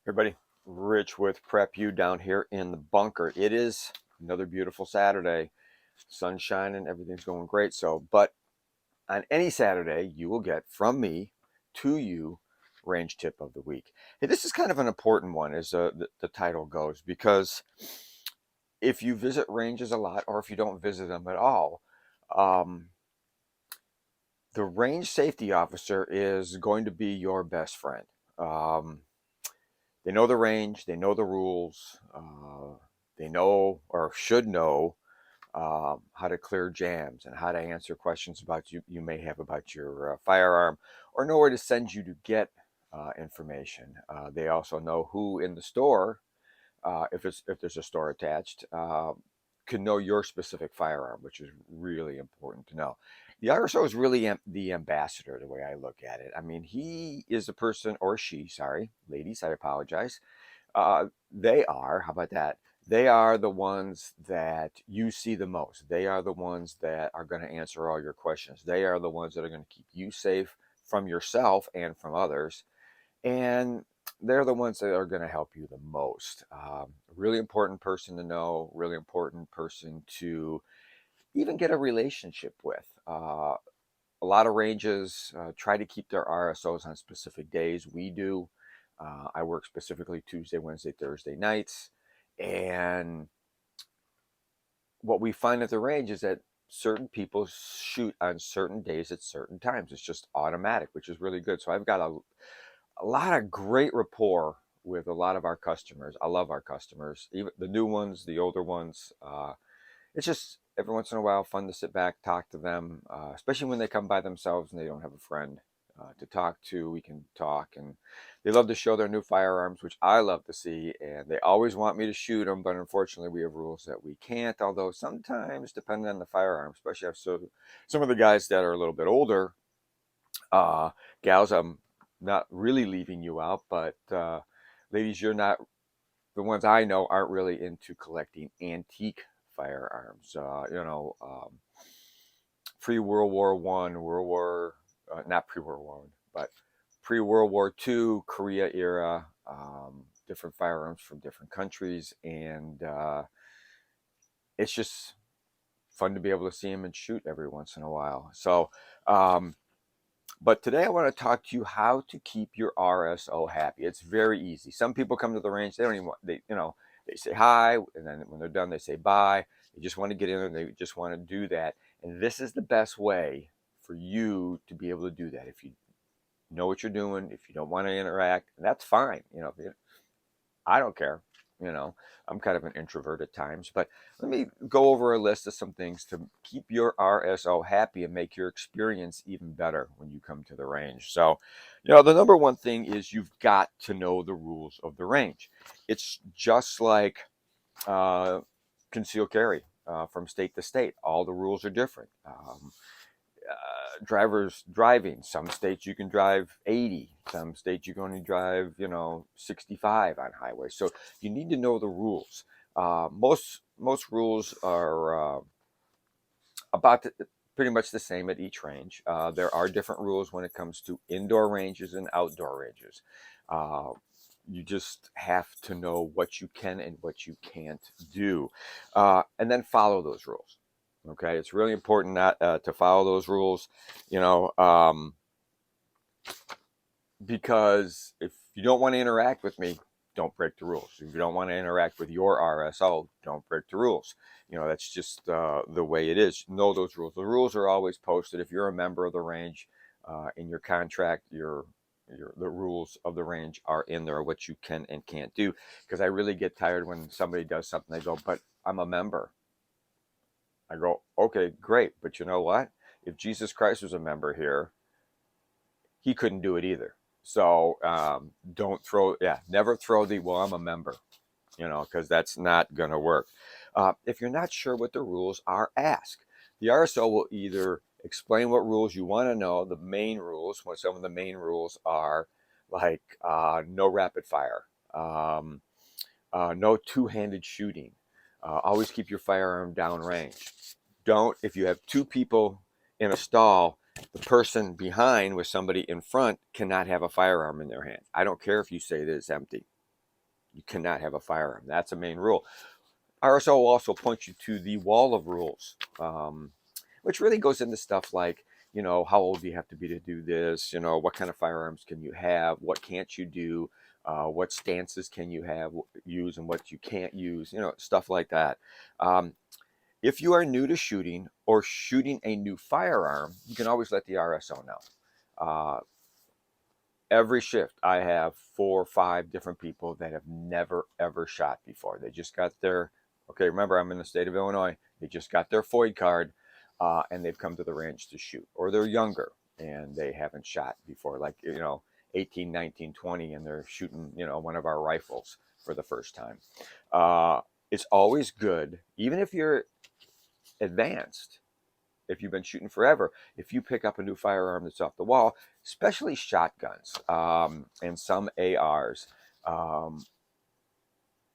Everybody, Rich with Prep U down here in the bunker. It is another beautiful Saturday. Sun's shining, everything's going great. But on any Saturday, you will get from me to you range tip of the week. Hey, this is kind of an important one, as the title goes, because if you visit ranges a lot, or if you don't visit them at all, um, the range safety officer is going to be your best friend. Um, They know the range, they know the rules, they know or should know how to clear jams and how to answer questions about you may have about your firearm, or know where to send you to get information. They also know who in the store, if there's a store attached, can know your specific firearm, which is really important to know. The RSO is really the ambassador, the way I look at it. I mean, he is a person, or she, sorry, ladies, I apologize. They are, how about that? They are the ones that you see the most. They are the ones that are going to answer all your questions. They are the ones that are going to keep you safe from yourself and from others. And they're the ones that are going to help you the most. Really important person to know, really important person to even get a relationship with. A lot of ranges try to keep their RSOs on specific days. We do. I work specifically Tuesday, Wednesday, Thursday nights. And what we find at the range is that certain people shoot on certain days at certain times. It's just automatic, which is really good. So I've got a lot of great rapport with a lot of our customers. I love our customers, even the new ones, the older ones. It's just every once in a while fun to sit back, talk to them, especially when they come by themselves and they don't have a friend to talk to. We can talk, and they love to show their new firearms, which I love to see. And they always want me to shoot them, but unfortunately, we have rules that we can't. Although sometimes, depending on the firearm, especially if some of the guys that are a little bit older, uh, gals, I'm not really leaving you out, but ladies, you're not the ones I know aren't really into collecting antique firearms. Pre World War One, World War, not pre World War One, but pre World War Two, Korea era, different firearms from different countries, and it's just fun to be able to see them and shoot every once in a while. Um, but today I want to talk to you how to keep your RSO happy. It's very easy. Some people come to the range, they don't even want, they say hi, and then when they're done, they say bye. They just want to get in there, and they just want to do that. And this is the best way for you to be able to do that. If you know what you're doing, if you don't want to interact, that's fine. I don't care. You know, I'm kind of an introvert at times, but let me go over a list of some things to keep your RSO happy and make your experience even better when you come to the range. So, the number one thing is you've got to know the rules of the range. It's just like concealed carry from state to state. All the rules are different. Drivers driving. Some states you can drive 80. Some states you can only drive, 65 on highways. So you need to know the rules. Most rules are about pretty much the same at each range. There are different rules when it comes to indoor ranges and outdoor ranges. Uh, you just have to know what you can and what you can't do, and then follow those rules. Okay, it's really important not to follow those rules, you know, because if you don't want to interact with me, don't break the rules. If you don't want to interact with your RSO, don't break the rules. That's just the way it is. Know those rules. The rules are always posted. If you're a member of the range, in your contract, the rules of the range are in there, what you can and can't do. Because I really get tired when somebody does something, they go, but I'm a member. I go, okay, great. But you know what? If Jesus Christ was a member here, he couldn't do it either. So don't throw, never throw well, I'm a member, because that's not going to work. If you're not sure what the rules are, ask. The RSO will either explain what rules you want to know, the main rules, what some of the main rules are, like no rapid fire, no two-handed shooting, always keep your firearm downrange. Don't, if you have two people in a stall, the person behind with somebody in front cannot have a firearm in their hand. I don't care if you say that it's empty. You cannot have a firearm. That's a main rule. RSO will also point you to the wall of rules, which really goes into stuff like, how old do you have to be to do this? What kind of firearms can you have? What can't you do? What stances can you use and what you can't use? Stuff like that. Um, if you are new to shooting or shooting a new firearm, you can always let the RSO know. Uh, every shift, I have 4 or 5 different people that have never ever shot before. They just got their, okay, remember I'm in the state of Illinois. They just got their FOID card, and they've come to the range to shoot, or they're younger and they haven't shot before, like 18, 19, 20, and they're shooting one of our rifles for the first time. It's always good, even if you're advanced, if you've been shooting forever, if you pick up a new firearm that's off the wall, especially shotguns, and some ARs,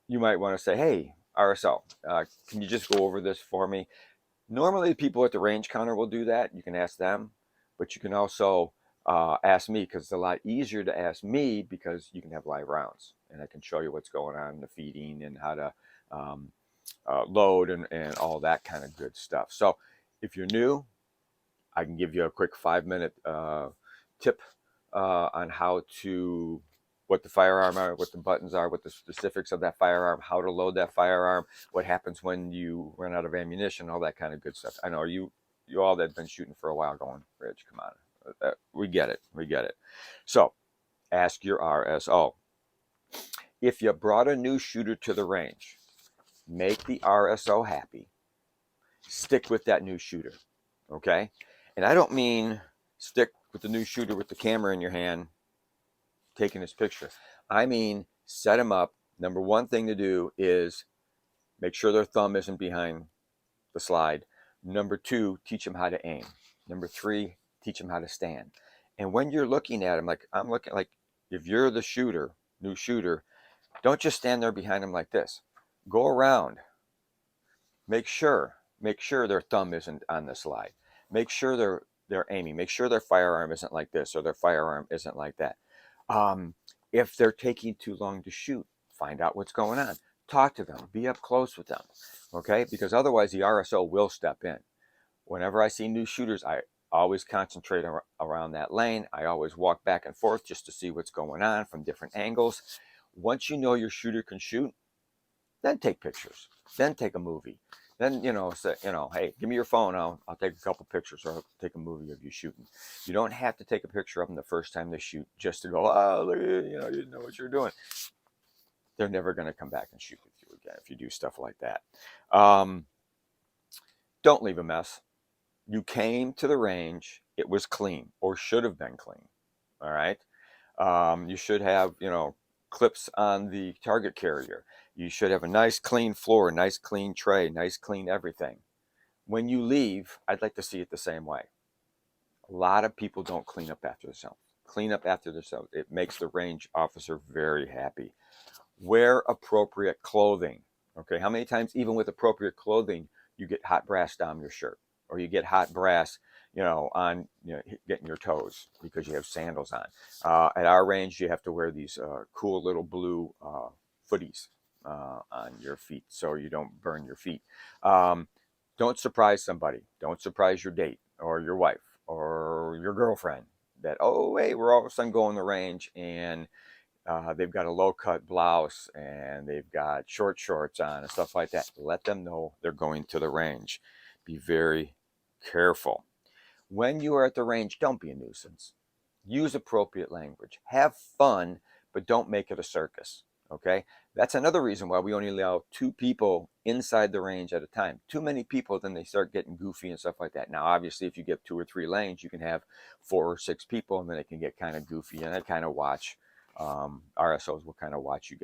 you might want to say, hey, RSO, can you just go over this for me? Normally, people at the range counter will do that. You can ask them, but you can also ask me, because it's a lot easier to ask me because you can have live rounds and I can show you what's going on in the feeding and how to load and all that kind of good stuff. So if you're new, I can give you a quick 5-minute tip on what the firearm are, what the buttons are, what the specifics of that firearm, how to load that firearm, what happens when you run out of ammunition, all that kind of good stuff. I know you all that have been shooting for a while going, Rich, come on. We get it. We get it. So ask your RSO. If you brought a new shooter to the range, make the RSO happy. Stick with that new shooter. Okay? And I don't mean stick with the new shooter with the camera in your hand, taking his picture. I mean, set him up. Number one thing to do is make sure their thumb isn't behind the slide. Number 2, teach them how to aim. Number 3, teach them how to stand. And when you're looking at him, like I'm looking, like if you're the shooter, new shooter, don't just stand there behind him like this. Go around. Make sure their thumb isn't on the slide. Make sure they're aiming. Make sure their firearm isn't like this or their firearm isn't like that. If they're taking too long to shoot, find out what's going on. Talk to them. Be up close with them. Okay? Because otherwise the RSO will step in. Whenever I see new shooters, I always concentrate around that lane. I always walk back and forth just to see what's going on from different angles. Once you know your shooter can shoot, then take pictures. Then take a movie. Then, say, hey, give me your phone. I'll take a couple pictures, or I'll take a movie of you shooting. You don't have to take a picture of them the first time they shoot just to go, oh, look, you didn't know what you're doing. They're never going to come back and shoot with you again if you do stuff like that. Don't leave a mess. You came to the range. It was clean, or should have been clean. All right. You should have, clips on the target carrier. You should have a nice clean floor, nice clean tray, nice clean everything. When you leave, I'd like to see it the same way. A lot of people don't clean up after themselves. Clean up after themselves. It makes the range officer very happy. Wear appropriate clothing. Okay, how many times, even with appropriate clothing, you get hot brass down your shirt, or you get hot brass, on getting your toes because you have sandals on. At our range, you have to wear these cool little blue footies on your feet so you don't burn your feet. Don't surprise somebody. Don't surprise your date or your wife or your girlfriend that, oh, hey, we're all of a sudden going to the range and they've got a low-cut blouse and they've got short shorts on and stuff like that. Let them know they're going to the range. Be very careful. When you are at the range, don't be a nuisance. Use appropriate language. Have fun, but don't make it a circus. Okay? That's another reason why we only allow 2 people inside the range at a time. Too many people, then they start getting goofy and stuff like that. Now, obviously, if you get 2 or 3 lanes, you can have 4 or 6 people, and then it can get kind of goofy. And I kind of watch. RSOs will kind of watch you,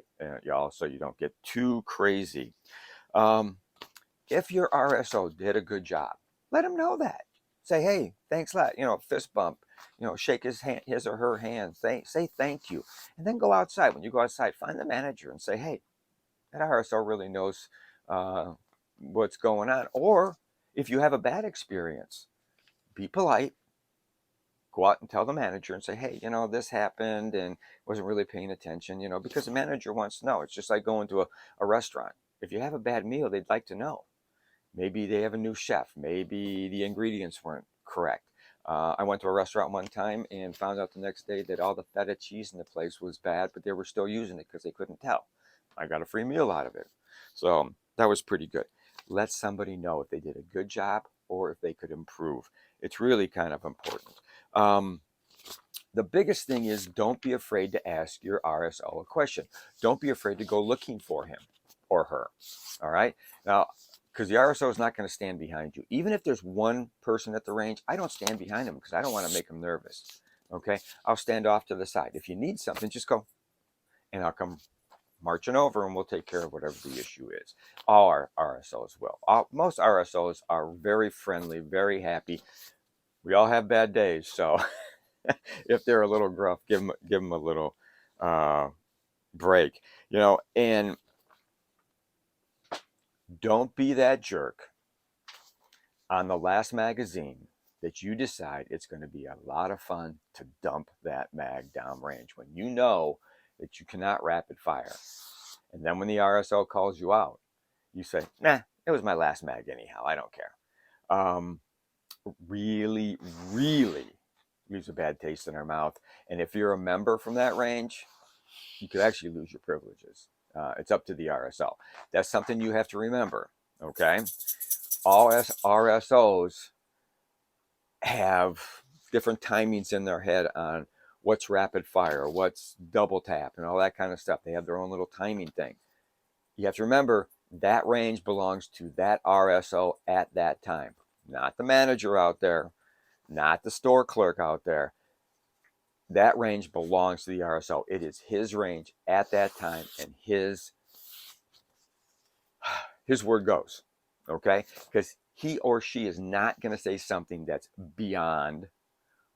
y'all, so you don't get too crazy. If your RSO did a good job, let him know that. Say, hey, thanks a lot. Fist bump. Shake his or her hand. Say thank you, and then go outside. When you go outside, find the manager and say, hey, that RSO really knows what's going on. Or if you have a bad experience, be polite. go out and tell the manager and say, hey, this happened and wasn't really paying attention, because the manager wants to know. It's just like going to a restaurant. If you have a bad meal, they'd like to know. Maybe they have a new chef. Maybe the ingredients weren't correct. I went to a restaurant one time and found out the next day that all the feta cheese in the place was bad, but they were still using it because they couldn't tell. I got a free meal out of it. So that was pretty good. Let somebody know if they did a good job or if they could improve. It's really kind of important. The biggest thing is, don't be afraid to ask your RSO a question. Don't be afraid to go looking for him or her. All right. Now, because the RSO is not going to stand behind you. Even if there's one person at the range, I don't stand behind him because I don't want to make him nervous. Okay. I'll stand off to the side. If you need something, just go and I'll come marching over and we'll take care of whatever the issue is. All our RSOs will. Most RSOs are very friendly, very happy. We all have bad days. So if they're a little gruff, give them a little break, and don't be that jerk on the last magazine that you decide it's going to be a lot of fun to dump that mag downrange when you know that you cannot rapid fire. And then when the RSO calls you out, you say, nah, it was my last mag anyhow. I don't care. Really, really leaves a bad taste in our mouth. And if you're a member from that range, you could actually lose your privileges. It's up to the RSO. That's something you have to remember, okay? All RSOs have different timings in their head on what's rapid fire, what's double tap, and all that kind of stuff. They have their own little timing thing. You have to remember that range belongs to that RSO at that time, not the manager out there, not the store clerk out there. That range belongs to the RSO. It is his range at that time, and his word goes, okay? Because he or she is not going to say something that's beyond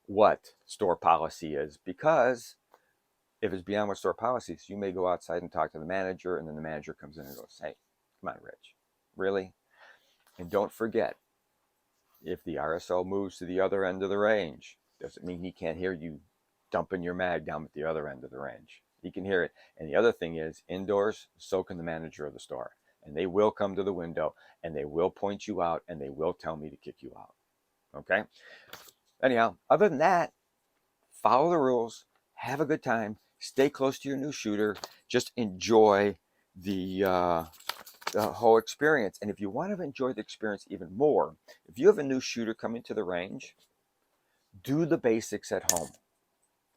what store policy is, because if it's beyond what store policy is, you may go outside and talk to the manager, and then the manager comes in and goes, hey, come on, Rich, really? And don't forget, if the RSO moves to the other end of the range, doesn't mean he can't hear you dumping your mag down at the other end of the range. He can hear it. And the other thing is, indoors, so can the manager of the store. And they will come to the window and they will point you out and they will tell me to kick you out. Okay? Anyhow, other than that, follow the rules, have a good time, stay close to your new shooter, just enjoy the whole experience. And if you want to enjoy the experience even more, if you have a new shooter coming to the range, do the basics at home.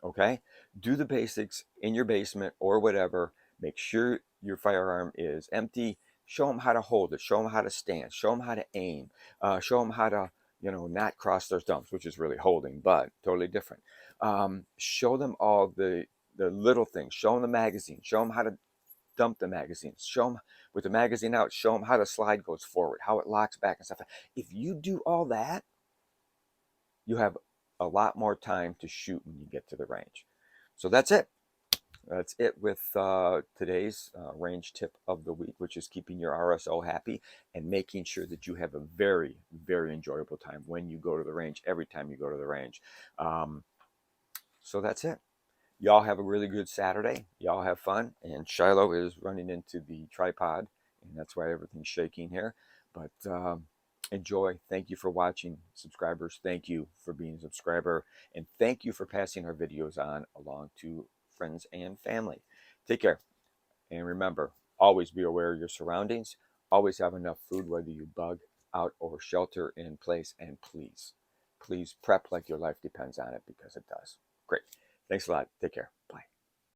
Okay? Do the basics in your basement or whatever. Make sure your firearm is empty. Show them how to hold it. Show them how to stand. Show them how to aim. Show them how to, not cross those dumps, which is really holding, but totally different. Show them all the little things. Show them the magazine. Show them how to dump the magazines. Show them with the magazine out. Show them how the slide goes forward, how it locks back and stuff. If you do all that, you have a lot more time to shoot when you get to the range. So that's it. That's it with today's range tip of the week, which is keeping your RSO happy and making sure that you have a very, very enjoyable time when you go to the range, every time you go to the range. So that's it. Y'all have a really good Saturday. Y'all have fun. And Shiloh is running into the tripod, and that's why everything's shaking here. But enjoy. Thank you for watching. Subscribers, thank you for being a subscriber. And thank you for passing our videos on along to friends and family. Take care. And remember, always be aware of your surroundings. Always have enough food, whether you bug out or shelter in place. And please, please prep like your life depends on it, because it does. Great. Thanks a lot. Take care. Bye.